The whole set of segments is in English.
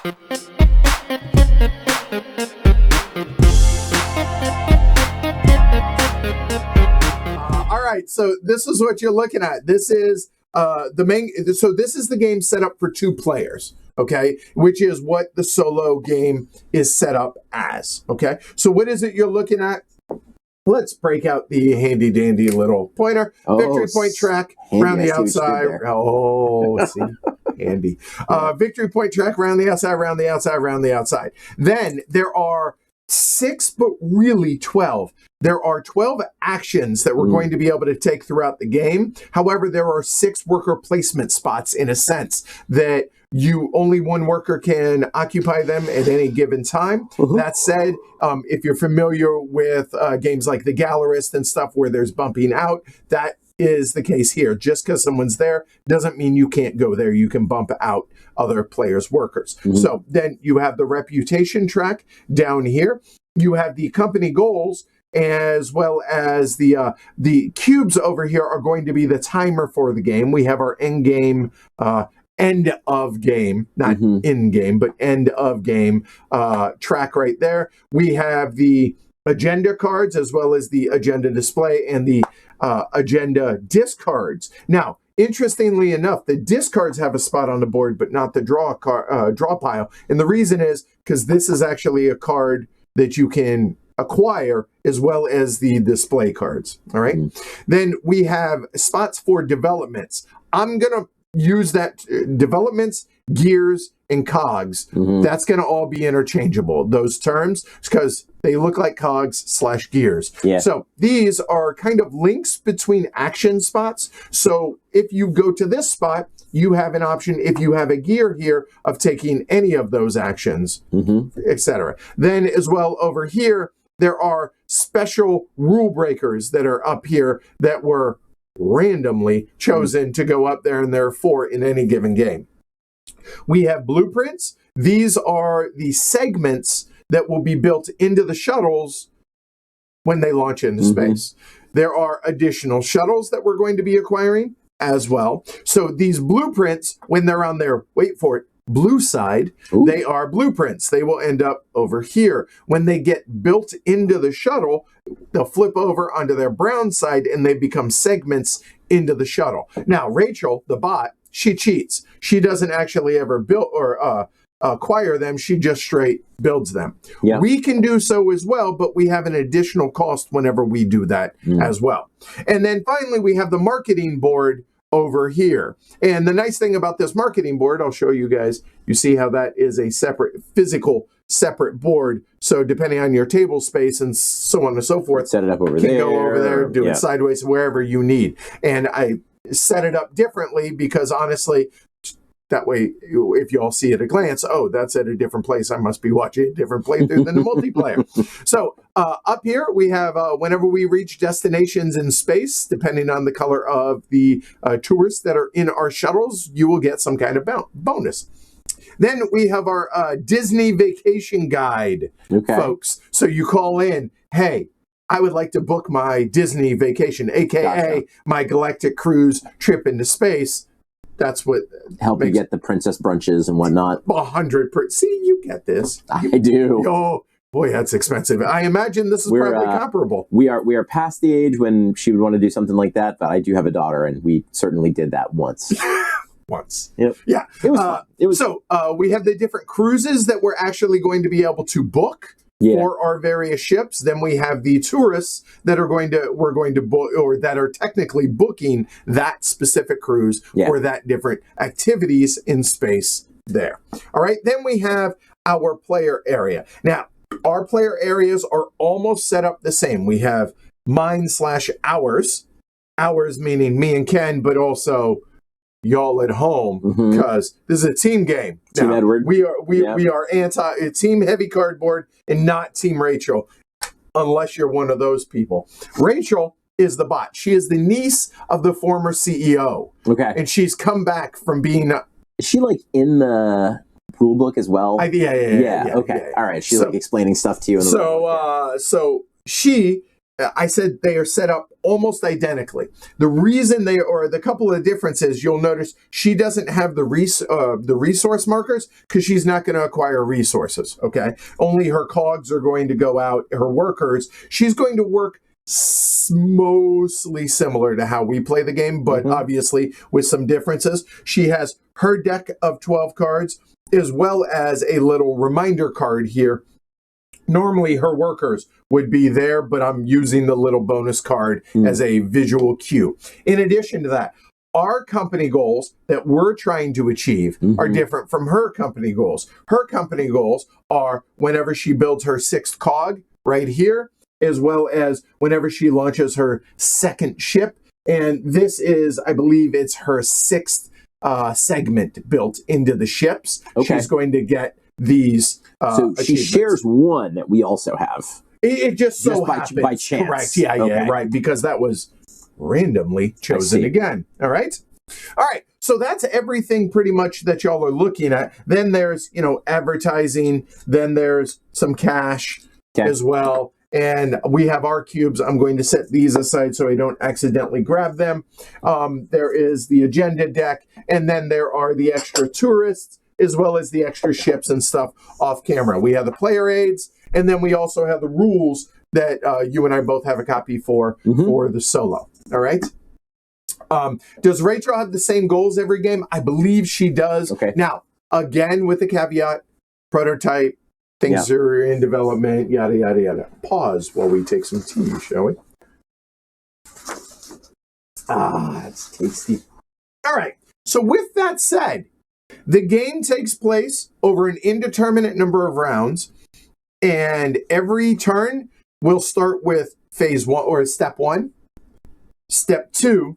All right, so this is what you're looking at. This is the main. So this is the game set up for 2 players. Okay, which is what the solo game is set up as. Okay, so what is it you're looking at? Let's break out the handy dandy little pointer. Victory point track around the outside. Oh, see, handy. Victory point track around the outside, around the outside, around the outside. Then there are 6, but really 12. There are 12 actions that we're going to be able to take throughout the game. However, there are 6 worker placement spots in a sense that only one worker can occupy them at any given time. That said, if you're familiar with games like the Gallerist and stuff where there's bumping out, that is the case here. Just because someone's there doesn't mean you can't go there. You can bump out other players' workers. So then you have the reputation track down here. You have the company goals, as well as the cubes over here are going to be the timer for the game. We have our end game, end of game, not in game, but end of game track right there. We have the agenda cards as well as the agenda display and the agenda discards. Now, interestingly enough, the discards have a spot on the board, but not the draw pile. And the reason is because this is actually a card that you can acquire as well as the display cards. All right. Then we have spots for developments. I'm going to use that developments, gears, and cogs. That's going to all be interchangeable, those terms, because they look like cogs/gears. So these are kind of links between action spots. So if you go to this spot, you have an option, if you have a gear here, of taking any of those actions, etc. Then as well over here, there are special rule breakers that are up here that were randomly chosen to go up there, and there are 4 in any given game. We have blueprints. These are the segments that will be built into the shuttles when they launch into space. There are additional shuttles that we're going to be acquiring as well. So these blueprints, when they're on their, wait for it, blue side, they are blueprints. They will end up over here. When they get built into the shuttle, they'll flip over onto their brown side and they become segments into the shuttle. Now, Rachel, the bot, she cheats. She doesn't actually ever build or acquire them. She just straight builds them. We can do so as well, but we have an additional cost whenever we do that as well. And then finally, we have the marketing board over here. And the nice thing about this marketing board, I'll show you guys, you see how that is a separate separate board. So depending on your table space and so on and so forth, set it up over there. Go over there, do it sideways, wherever you need. And I set it up differently because honestly, that way, if you all see at a glance, oh, that's at a different place. I must be watching a different playthrough than the multiplayer. So up here, we have whenever we reach destinations in space, depending on the color of the tourists that are in our shuttles, you will get some kind of bonus. Then we have our Disney vacation guide, folks. So you call in, hey, I would like to book my Disney vacation, a.k.a. my Galactic Cruise trip into space. That's what help you get the princess brunches and whatnot. 100%. See, you get this. I do. Oh boy, that's expensive. I imagine this is probably comparable. We are past the age when she would want to do something like that, but I do have a daughter, and we certainly did that once. Yeah. It was fun. So we have the different cruises that we're actually going to be able to book. For our various ships. Then we have the tourists that are we're going to book, or that are technically booking that specific cruise or that different activities in space there. All right. Then we have our player area. Now, our player areas are almost set up the same. We have mine/ours. Ours meaning me and Ken, but also y'all at home, because this is a team game. Team Edward. We are anti team heavy cardboard and not team Rachel, unless you're one of those people. Rachel is the bot. She is the niece of the former CEO. Okay. And she's come back from being is she like in the rule book as well? Yeah. Okay. All right. She's like explaining stuff to you in the so she I said they are set up almost identically. The reason the couple of differences, you'll notice she doesn't have the resource markers because she's not going to acquire resources, okay? Only her cogs are going to go out, her workers. She's going to work mostly similar to how we play the game, but obviously with some differences. She has her deck of 12 cards as well as a little reminder card here. Normally her workers would be there, but I'm using the little bonus card as a visual cue. In addition to that, our company goals that we're trying to achieve are different from her company goals. Her company goals are whenever she builds her 6th cog right here, as well as whenever she launches her 2nd ship. And this is, I believe it's her 6th segment built into the ships. Okay. She's going to get these so she shares one that we also have. It just so happens. By chance. Correct. Yeah, okay. right. Because that was randomly chosen again. All right. So that's everything pretty much that y'all are looking at. Then there's, advertising. Then there's some cash as well. And we have our cubes. I'm going to set these aside so I don't accidentally grab them. There is the agenda deck. And then there are the extra tourists, as well as the extra ships and stuff off camera. We have the player aids, and then we also have the rules that you and I both have a copy for the solo. All right? Does Rachel have the same goals every game? I believe she does. Okay. Now, again, with the caveat, prototype, things are in development, yada, yada, yada. Pause while we take some tea, shall we? It's tasty. All right. So with that said, the game takes place over an indeterminate number of rounds, and every turn will start with phase 1 or step 1, step 2,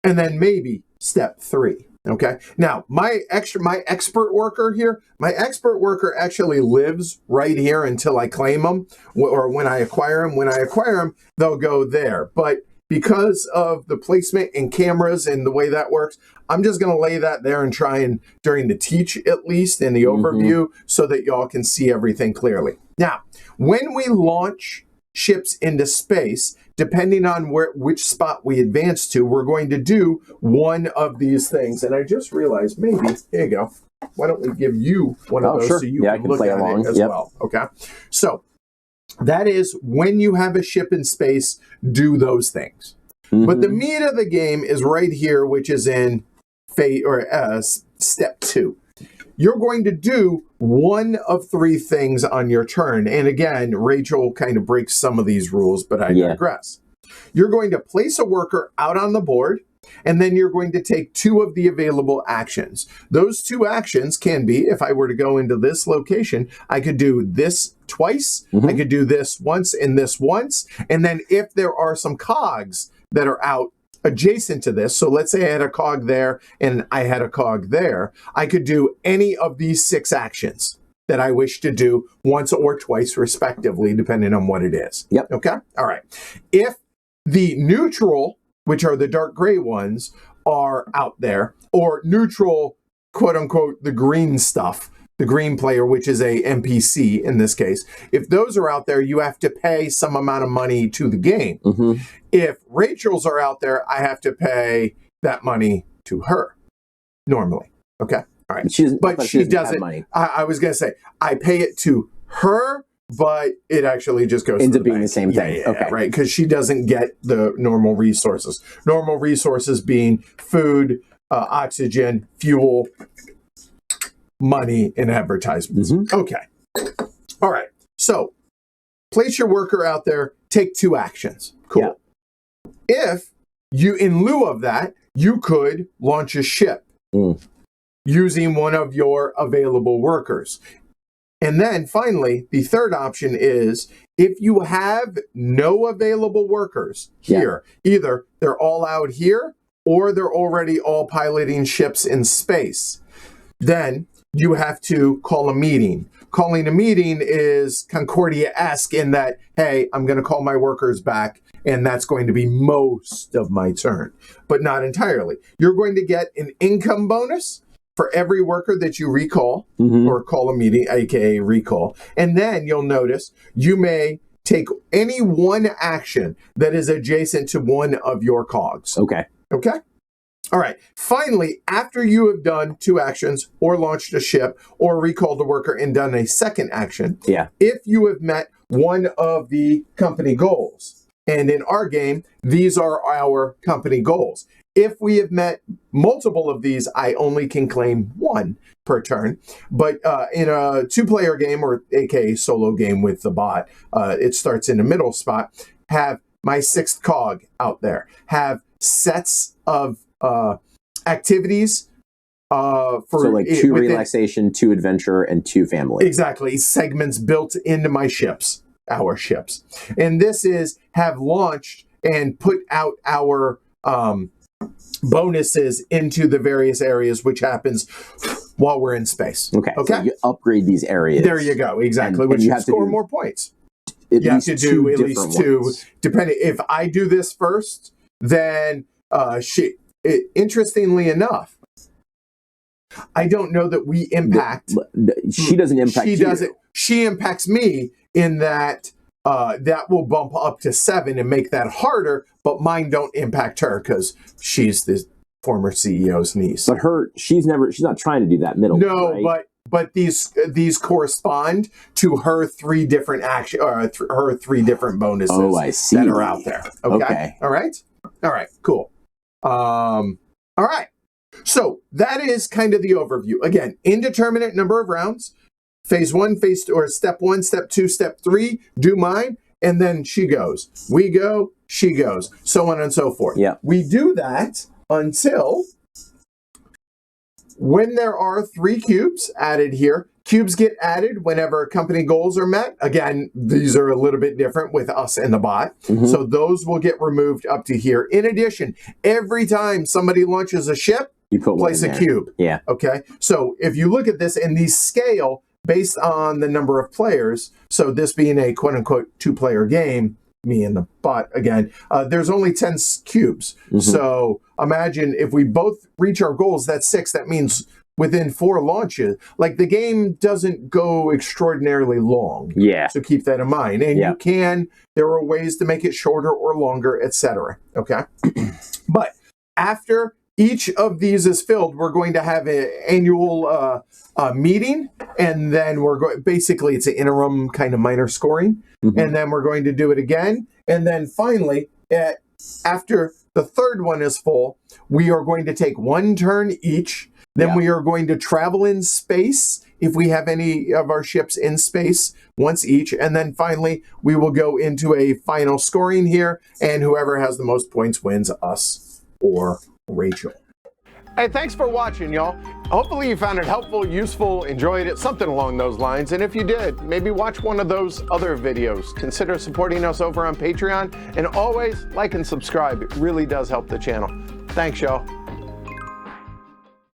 and then maybe step 3. Okay. Now, my expert worker here, my expert worker actually lives right here until I claim them or when I acquire them. When I acquire them, they'll go there. But because of the placement and cameras and the way that works, I'm just going to lay that there and try and, during the teach at least, in the overview, so that y'all can see everything clearly. Now, when we launch ships into space, depending on which spot we advance to, we're going to do one of these things. And I just realized maybe, here you go. Why don't we give you one of those so you can look at it as well. Okay. So that is when you have a ship in space, do those things. But the meat of the game is right here, which is in step 2. You're going to do one of 3 things on your turn. And again, Rachel kind of breaks some of these rules, but I digress. You're going to place a worker out on the board, and then you're going to take 2 of the available actions. Those 2 actions can be, if I were to go into this location, I could do this twice, I could do this once and this once, and then if there are some cogs that are out adjacent to this, so let's say I had a cog there and I had a cog there, I could do any of these 6 actions that I wish to do once or twice respectively, depending on what it is. Yep. Okay? All right. If the neutral, which are the dark gray ones, are out there, or neutral, quote unquote, the green stuff, the green player, which is a NPC in this case, if those are out there, you have to pay some amount of money to the game. If Rachel's are out there, I have to pay that money to her normally. Okay. All right. But she doesn't. Money. I was going to say, I pay it to her, but it actually just goes ends up being the same thing. Yeah, okay. Right. Because she doesn't get the normal resources. Normal resources being food, oxygen, fuel, money, and advertisements. Okay. All right. So place your worker out there, take 2 actions. Cool. Yeah. If you, in lieu of that, you could launch a ship using one of your available workers. And then finally, the third option is if you have no available workers here, either they're all out here or they're already all piloting ships in space, then you have to call a meeting. Calling a meeting is Concordia-esque in that, hey, I'm going to call my workers back, and that's going to be most of my turn, but not entirely. You're going to get an income bonus for every worker that you recall or call a meeting, aka recall. And then you'll notice you may take any one action that is adjacent to one of your cogs. Okay. Okay? All right. Finally, after you have done 2 actions or launched a ship or recalled a worker and done a second action, if you have met one of the company goals, and in our game, these are our company goals. If we have met multiple of these, I only can claim 1 per turn. But in a 2-player game, or aka solo game with the bot, it starts in the middle spot, have my 6th cog out there, have sets of activities for so like 2 relaxation, 2 adventure, and 2 family. Exactly. Segments built into my ships, our ships. And this is have launched and put out our bonuses into the various areas, which happens while we're in space. Okay. So you upgrade these areas. There you go. Exactly. Which you score more points. You have to do at least 2. Depending, if I do this first, then interestingly enough, I don't know that we impact. She doesn't impact you. She impacts me in that that will bump up to 7 and make that harder, but mine don't impact her because she's the former CEO's niece. But she's not trying to do that middle. No, right? but these correspond to her 3 different her 3 different bonuses. Oh, I see. That are out there. Okay. All right. Cool. All right. So that is kind of the overview. Again, indeterminate number of rounds. Phase 1, phase 2, or step 1, step 2, step 3, do mine, and then she goes. We go, she goes, so on and so forth. Yeah. We do that until when there are 3 cubes added here. Cubes get added whenever company goals are met. Again, these are a little bit different with us and the bot. So those will get removed up to here. In addition, every time somebody launches a ship, you place a cube. Yeah. Okay. So if you look at this, and these scale based on the number of players, so this being a quote-unquote 2-player game, me and the bot again, there's only 10 cubes. So imagine if we both reach our goals, that's 6. That means within 4 launches, like the game doesn't go extraordinarily long. Yeah. So keep that in mind. And there are ways to make it shorter or longer, etc. Okay. But after each of these is filled, we're going to have an annual meeting, and then we're going. Basically, it's an interim kind of minor scoring, and then we're going to do it again, and then finally, after the 3rd one is full, we are going to take 1 turn each. Then we are going to travel in space if we have any of our ships in space once each, and then finally we will go into a final scoring here, and whoever has the most points wins, us or Rachel. Hey, thanks for watching, y'all. Hopefully you found it helpful, useful, enjoyed it, something along those lines. And if you did, maybe watch one of those other videos. Consider supporting us over on Patreon, and always like and subscribe. It really does help the channel. Thanks, y'all.